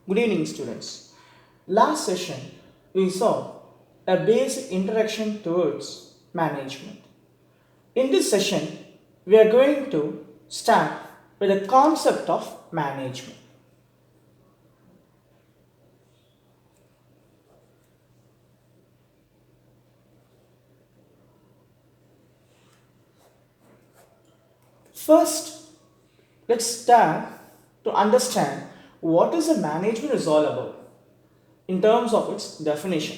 Good evening, students. Last session, we saw a basic introduction towards management. In this session, we are going to start with the concept of management. First, let's start to understand what is the management is all about in terms of its definition.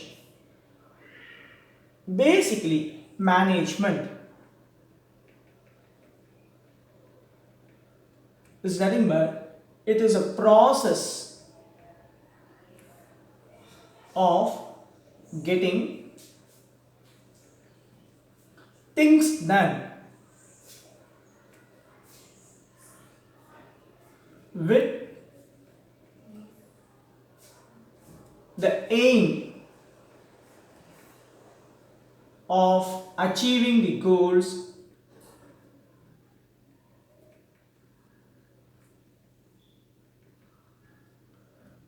Basically, management is nothing but it is a process of getting things done with the aim of achieving the goals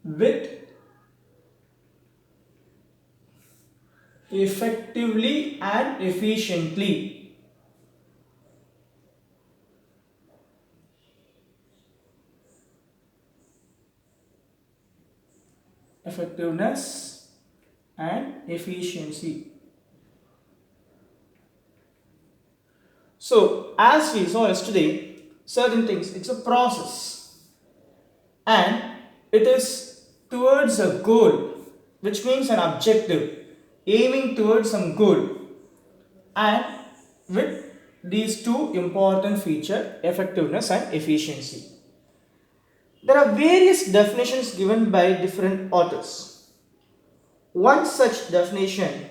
with effectively and efficiently. Effectiveness and efficiency. So, as we saw yesterday, certain things, it's a process and it is towards a goal, which means an objective, aiming towards some goal, and with these two important features, effectiveness and efficiency. There are various definitions given by different authors. One such definition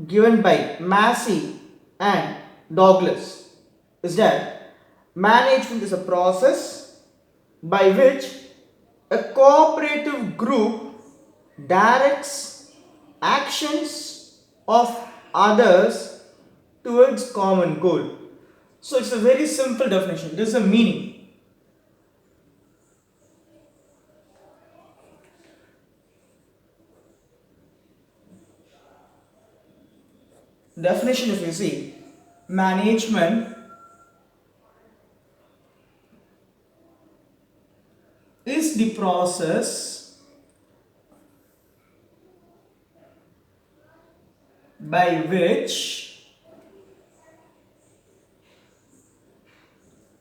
given by Massey and Douglas is that management is a process by which a cooperative group directs actions of others towards common goal. So it's a very simple definition. This is a meaning. Definition, if you see, management is the process by which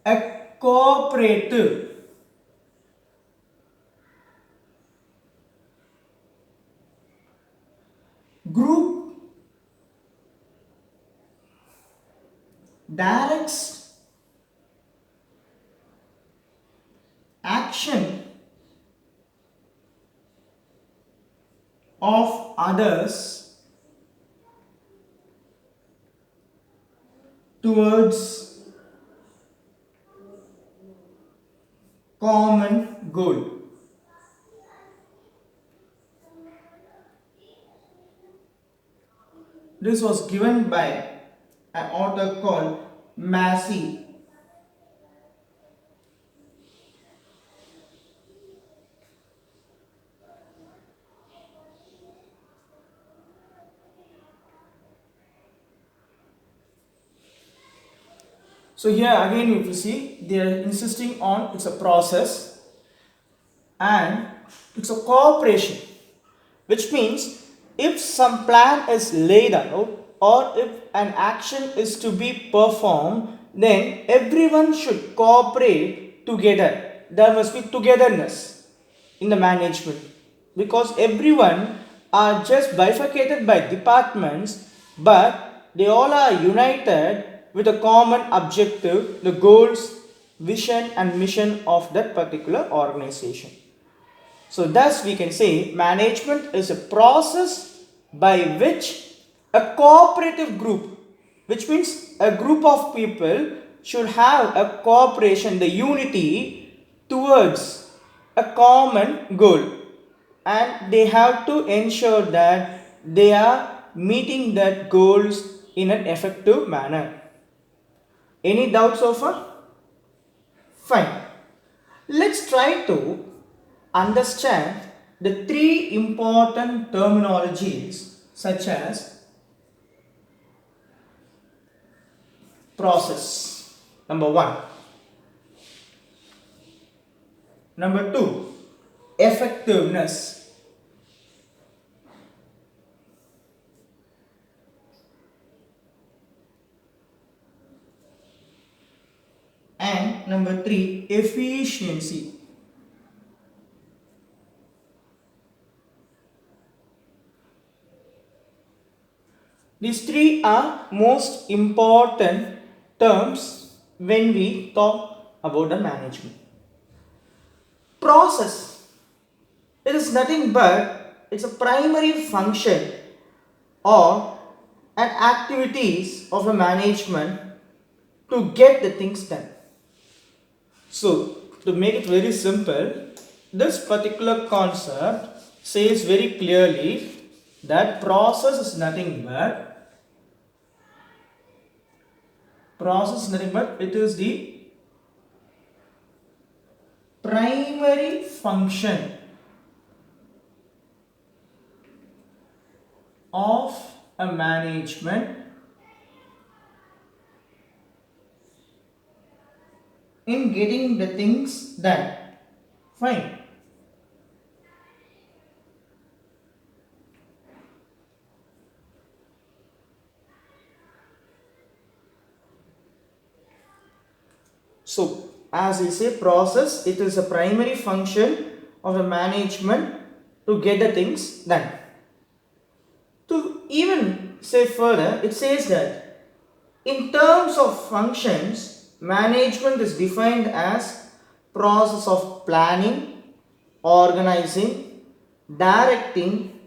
a cooperative group directs action of others towards common goal. This was given by an author called Massey. So here again, if you see, they are insisting on it's a process and it's a cooperation, which means if some plan is laid out or if an action is to be performed, then everyone should cooperate together. There must be togetherness in the management because everyone are just bifurcated by departments, but they all are united with a common objective, the goals, vision and mission of that particular organization. So thus we can say management is a process by which a cooperative group, which means a group of people should have a cooperation, the unity towards a common goal, and they have to ensure that they are meeting that goals in an effective manner. Any doubts so far? Fine. Let's try to understand the three important terminologies such as process, number one. Number two, effectiveness. And number three, efficiency. These three are most important terms when we talk about the management. Process. It is nothing but it's a primary function or an activities of a management to get the things done. So, to make it very simple, this particular concept says very clearly that process is nothing but it is the primary function of a management in getting the things done. Fine. So, as I say, process, it is a primary function of a management to get the things done. To even say further, it says that in terms of functions, management is defined as process of planning, organizing, directing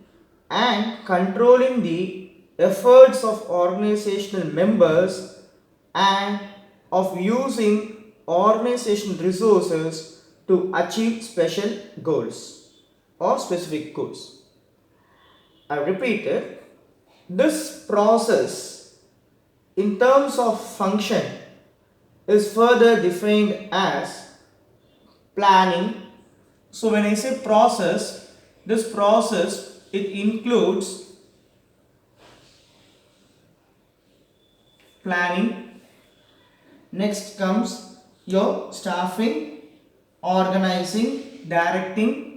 and controlling the efforts of organizational members and of using organizational resources to achieve special goals or specific goals. I repeat it. This process in terms of function is further defined as planning. So when I say process, this process it includes planning. Next comes your staffing, organizing, directing.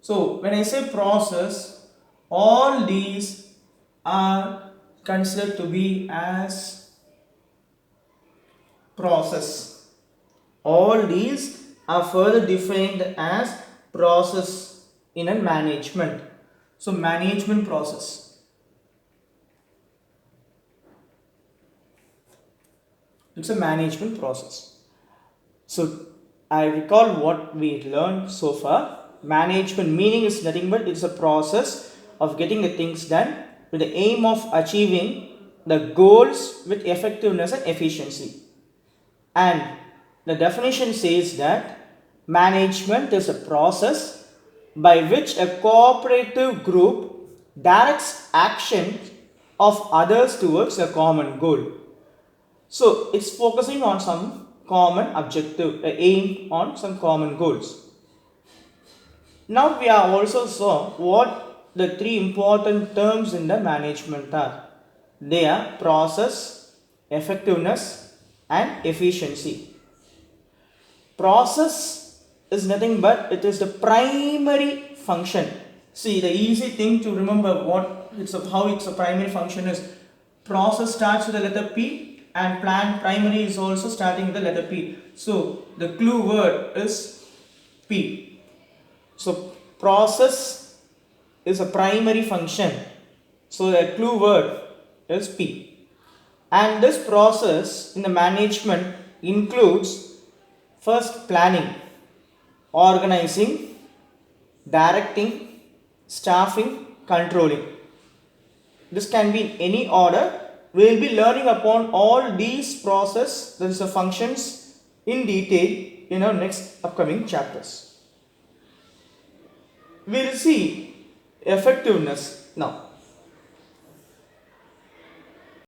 So when I say process, all these are considered to be as process. All these are further defined as process in a management. So management process. It's a management process. So I recall what we learned so far. Management meaning is nothing but it's a process of getting the things done with the aim of achieving the goals with effectiveness and efficiency. And the definition says that management is a process by which a cooperative group directs action of others towards a common goal. So it's focusing on some common objective, aim on some common goals. Now we have also saw what the three important terms in the management are. They are process, effectiveness and efficiency. Process is nothing but it is the primary function. See, the easy thing to remember how it's a primary function is process starts with the letter P and primary is also starting with the letter P. So the clue word is P. So process is a primary function. So the clue word is P. And this process in the management includes first planning, organizing, directing, staffing, controlling. This can be in any order we will be learning upon all these process, that is the functions, in detail in our next upcoming chapters. We will see effectiveness now.